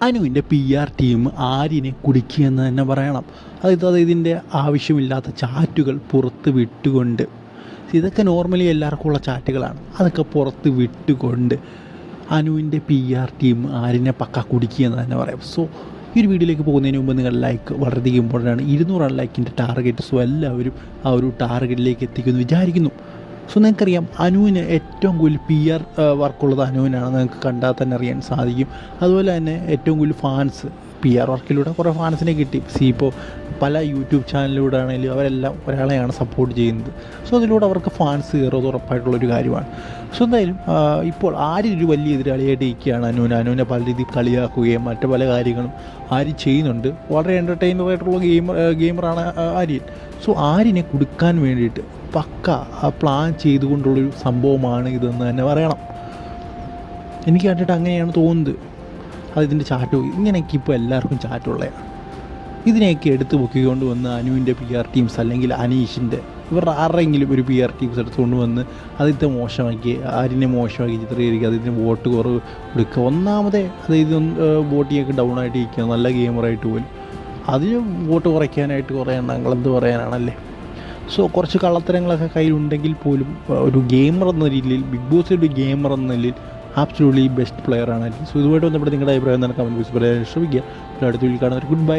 അനുവിൻ്റെ PR team ആര്യനെ കുടുക്കിയെന്ന് തന്നെ പറയണം. അതായത് ഇതിൻ്റെ ആവശ്യമില്ലാത്ത ചാറ്റുകൾ പുറത്ത് വിട്ടുകൊണ്ട്, ഇതൊക്കെ നോർമലി എല്ലാവർക്കും ഉള്ള ചാറ്റുകളാണ്, അതൊക്കെ പുറത്ത് വിട്ടുകൊണ്ട് അനുവിൻ്റെ PR ടീം ആര്യനെ പക്ക കുടുക്കിയെന്ന് തന്നെ പറയാം. സോ ഈ ഒരു വീഡിയോയിലേക്ക് പോകുന്നതിന് മുമ്പ് നിങ്ങൾ ലൈക്ക് വളരെയധികം ഇമ്പോർട്ടൻ്റ് ആണ്. 200 ലൈക്കിൻ്റെ ടാർഗറ്റ്. സോ എല്ലാവരും ആ ഒരു ടാർഗറ്റിലേക്ക് എത്തിക്കുമെന്ന് വിചാരിക്കുന്നു. സോ നിങ്ങൾക്കറിയാം അനുവിന് ഏറ്റവും കൂടുതൽ PR വർക്കുള്ളത് അനുവിനാണ്, നിങ്ങൾക്ക് കണ്ടാൽ തന്നെ അറിയാൻ സാധിക്കും. അതുപോലെ തന്നെ ഏറ്റവും കൂടുതൽ ഫാൻസ് PR വർക്കിലൂടെ കുറേ ഫാൻസിനെ കിട്ടി. ഇപ്പോൾ പല യൂട്യൂബ് ചാനലിലൂടെ ആണെങ്കിലും അവരെല്ലാം ഒരാളെയാണ് സപ്പോർട്ട് ചെയ്യുന്നത്. സോ അതിലൂടെ അവർക്ക് ഫാൻസ് കയറുന്നത് ഉറപ്പായിട്ടുള്ളൊരു കാര്യമാണ്. സോ എന്തായാലും ഇപ്പോൾ ആര്യൊരു വലിയ എതിരാളിയായിട്ട് ഇരിക്കുകയാണ് അനുവിനെ പല രീതിയിൽ കളിയാക്കുകയും മറ്റു പല കാര്യങ്ങളും ആര്യൻ ചെയ്യുന്നുണ്ട്. വളരെ എൻ്റർടൈനറായിട്ടുള്ള ഗെയിമറാണ് ആര്യൻ. സോ ആര്യനെ കൊടുക്കാൻ വേണ്ടിയിട്ട് പക്ക പ്ലാൻ ചെയ്തുകൊണ്ടുള്ളൊരു സംഭവമാണ് ഇതെന്ന് തന്നെ പറയണം. എനിക്ക് കണ്ടിട്ട് അങ്ങനെയാണ് തോന്നുന്നത്. അതിൻ്റെ ചാറ്റ് ഇങ്ങനെയൊക്കെ ഇപ്പോൾ എല്ലാവർക്കും ചാറ്റുള്ളതാണ്. ഇതിനെയൊക്കെ എടുത്ത് പൊക്കിക്കൊണ്ട് വന്ന് അനുവിൻ്റെ PR ടീംസ് അല്ലെങ്കിൽ അനീഷിൻ്റെ ഇവരുടെ ആരുടെയെങ്കിലും ഒരു PR ടീംസ് എടുത്തുകൊണ്ട് വന്ന് അതിൻ്റെ മോശമാക്കി, ആര്യനെ മോശമാക്കി ചിത്രീകരിക്കുക, അതിന് വോട്ട് കുറവ് കൊടുക്കുക. ഒന്നാമതേ അതായത് വോട്ടിങ്ങൊക്കെ ഡൗൺ ആയിട്ട് ഇരിക്കുക, നല്ല ഗെയിമറായിട്ട് പോലും അതിന് വോട്ട് കുറയ്ക്കാനായിട്ട് കുറേ എണ്ണങ്ങളെന്ത് പറയാനാണല്ലേ. സോ കുറച്ച് കള്ളത്തരങ്ങളൊക്കെ കയ്യിലുണ്ടെങ്കിൽ പോലും ഒരു ഗെയിമർ എന്ന രീതിയിൽ, ബിഗ് ബോസിൽ ഒരു ഗെയിമർ എന്ന നിലയിൽ ആബ്സല്യൂട്ട്ലി ബെസ്റ്റ് പ്ലെയറാണ്. സോ ഇതുമായിട്ട് ബന്ധപ്പെട്ട് നിങ്ങളുടെ അഭിപ്രായം തന്നെ കമൻറ്റ് ബോക്സിൽ പറയാൻ ശ്രമിക്കുക. അടുത്ത വീഡിയോയിൽ കാണുന്നവർ ഗുഡ് ബൈ.